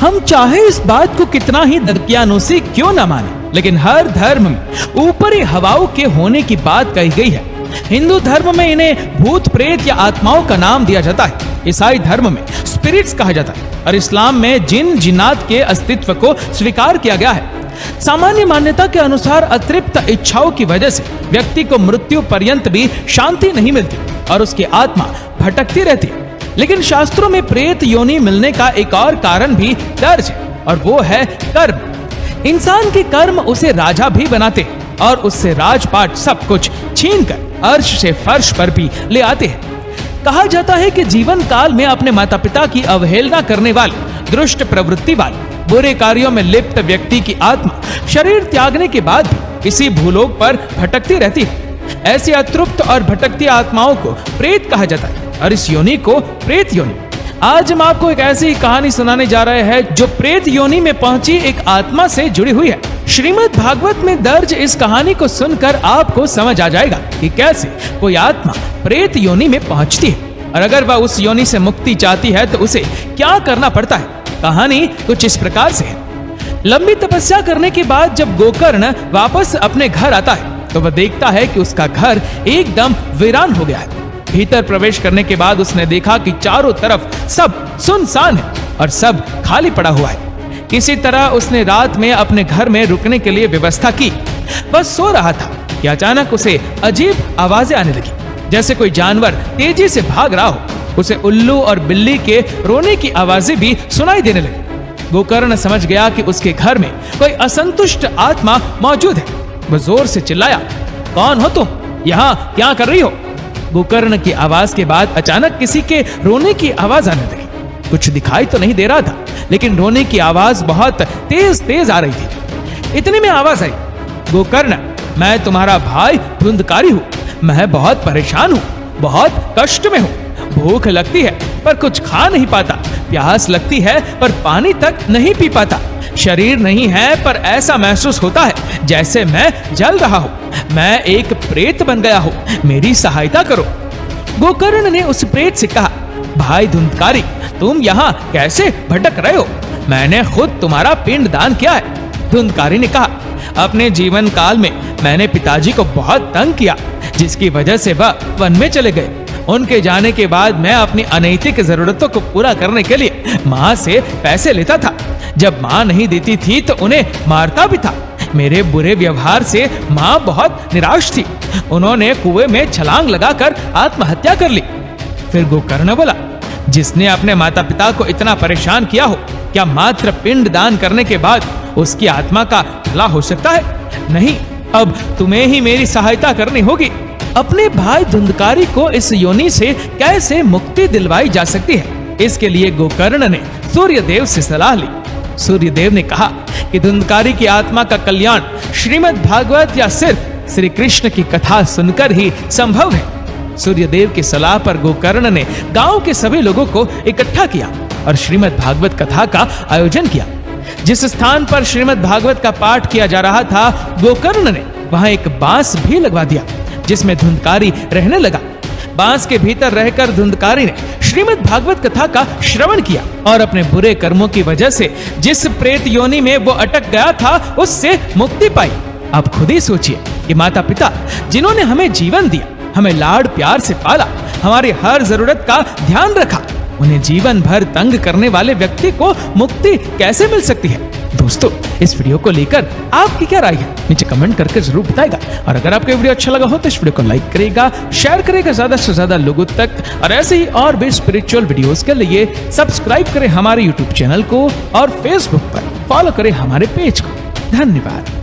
हम चाहे इस बात को कितना ही दकियानूसी क्यों न माने, लेकिन हर धर्म में ऊपरी हवाओं के होने की बात कही गई है। हिंदू धर्म में इन्हें भूत प्रेत या आत्माओं का नाम दिया जाता है, ईसाई धर्म में स्पिरिट्स कहा जाता है और इस्लाम में जिन जिन्नात के अस्तित्व को स्वीकार किया गया है। सामान्य मान्यता के अनुसार अतृप्त इच्छाओं की वजह से व्यक्ति को मृत्यु पर्यंत भी शांति नहीं मिलती और उसकी आत्मा भटकती रहती है। लेकिन शास्त्रों में प्रेत योनि मिलने का एक और कारण भी दर्ज है और वो है कर्म। इंसान के कर्म उसे राजा भी बनाते हैं और उससे राजपाट सब कुछ छीनकर अर्श से फर्श पर भी ले आते हैं। कहा जाता है कि जीवन काल में अपने माता पिता की अवहेलना करने वाले, दुष्ट प्रवृत्ति वाले, बुरे कार्यों में लिप्त व्यक्ति की आत्मा शरीर त्यागने के बाद भी इसी भूलोक पर भटकती रहती है। ऐसी अतृप्त और भटकती आत्माओं को प्रेत कहा जाता है और इस योनि को प्रेत योनि। आज हम आपको एक ऐसी कहानी सुनाने जा रहे हैं जो प्रेत योनि में पहुंची एक आत्मा से जुड़ी हुई है। श्रीमद् भागवत में दर्ज इस कहानी को सुनकर आपको समझ आ जाएगा कि कैसे कोई आत्मा प्रेत योनि में पहुंचती है और अगर वह उस योनि से मुक्ति चाहती है तो उसे क्या करना पड़ता है। कहानी कुछ इस प्रकार से है। लंबी तपस्या करने के बाद जब गोकर्ण वापस अपने घर आता है तो वह देखता है कि उसका घर एकदम वीरान हो गया है। भीतर प्रवेश करने के बाद उसने देखा कि चारों तरफ सब सुनसान है और सब खाली पड़ा हुआ है। किसी तरह उसने रात में अपने घर में रुकने के लिए व्यवस्था की। बस सो रहा था कि अचानक उसे अजीब आवाजें आने लगी, जैसे कोई जानवर तेजी से भाग रहा हो। उसे उल्लू और बिल्ली के रोने की आवाजें भी सुनाई देने लगी। गोकर्ण समझ गया कि उसके घर में कोई असंतुष्ट आत्मा मौजूद है। वह जोर से चिल्लाया, कौन हो तुम? यहाँ क्या कर रही हो? गोकर्ण की आवाज के बाद अचानक किसी के रोने की आवाज आने लगी। कुछ दिखाई तो नहीं दे रहा था, लेकिन रोने की आवाज बहुत तेज तेज आ रही थी। इतने में आवाज आई, गोकर्ण, मैं तुम्हारा भाई धुंधकारी हूँ। मैं बहुत परेशान हूँ, बहुत कष्ट में हूँ। भूख लगती है पर कुछ खा नहीं पाता, प्यास लगती है पर पानी तक नहीं पी पाता। शरीर नहीं है पर ऐसा महसूस होता है जैसे मैं जल रहा हूँ। मैं एक प्रेत बन गया हूँ, मेरी सहायता करो। गोकर्ण ने उस प्रेत से कहा, भाई धुंधकारी, तुम यहाँ कैसे भटक रहे हो? मैंने खुद तुम्हारा पिंड दान किया है। धुंधकारी ने कहा, अपने जीवन काल में मैंने पिताजी को बहुत तंग किया, जिसकी वजह से वह वन में चले गए। उनके जाने के बाद मैं अपनी अनैतिक जरूरतों को पूरा करने के लिए माँ से पैसे लेता था। जब माँ नहीं देती थी तो उन्हें मारता भी था। मेरे बुरे व्यवहार से माँ बहुत निराश थी। उन्होंने कुएं में छलांग लगाकर आत्महत्या कर ली। फिर गोकर्ण बोला, जिसने अपने माता पिता को इतना परेशान किया हो, क्या मात्र पिंड दान करने के बाद उसकी आत्मा का भला हो सकता है? नहीं, अब तुम्हें ही मेरी सहायता करनी होगी। अपने भाई धुंधकारी को इस योनि से कैसे मुक्ति दिलवाई जा सकती है, इसके लिए गोकर्ण ने सूर्यदेव से सलाह ली। सूर्यदेव ने कहा कि धुंधकारी की आत्मा का कल्याण श्रीमद् भागवत या सिर्फ श्री कृष्ण की कथा सुनकर ही संभव है। सूर्यदेव की सलाह पर गोकर्ण ने गांव के सभी लोगों को इकट्ठा किया और श्रीमद् भागवत कथा का आयोजन किया। जिस स्थान पर श्रीमद् भागवत का पाठ किया जा रहा था, गोकर्ण ने वहां एक बांस भी लगवा दिया जिसमें धुंधकारी रहने लगा। बांस के भीतर रहकर धुंधकारी ने श्रीमद् भागवत कथा का श्रवण किया और अपने बुरे कर्मों की वजह से जिस प्रेत योनि में वो अटक गया था उससे मुक्ति पाई। आप खुद ही सोचिए कि माता पिता जिन्होंने हमें जीवन दिया, हमें लाड प्यार से पाला, हमारी हर जरूरत का ध्यान रखा, उन्हें जीवन भर तंग करने वाले व्यक्ति को मुक्ति कैसे मिल सकती है? दोस्तों, इस वीडियो को लेकर आपकी क्या राय है नीचे कमेंट करके जरूर बताएगा। और अगर आपको वीडियो अच्छा लगा हो तो इस वीडियो को लाइक करेगा, शेयर करेगा ज्यादा से ज्यादा लोगों तक, और ऐसे ही और भी स्पिरिचुअल वीडियोस के लिए सब्सक्राइब करें हमारे यूट्यूब चैनल को और फेसबुक पर फॉलो करें हमारे पेज को। धन्यवाद।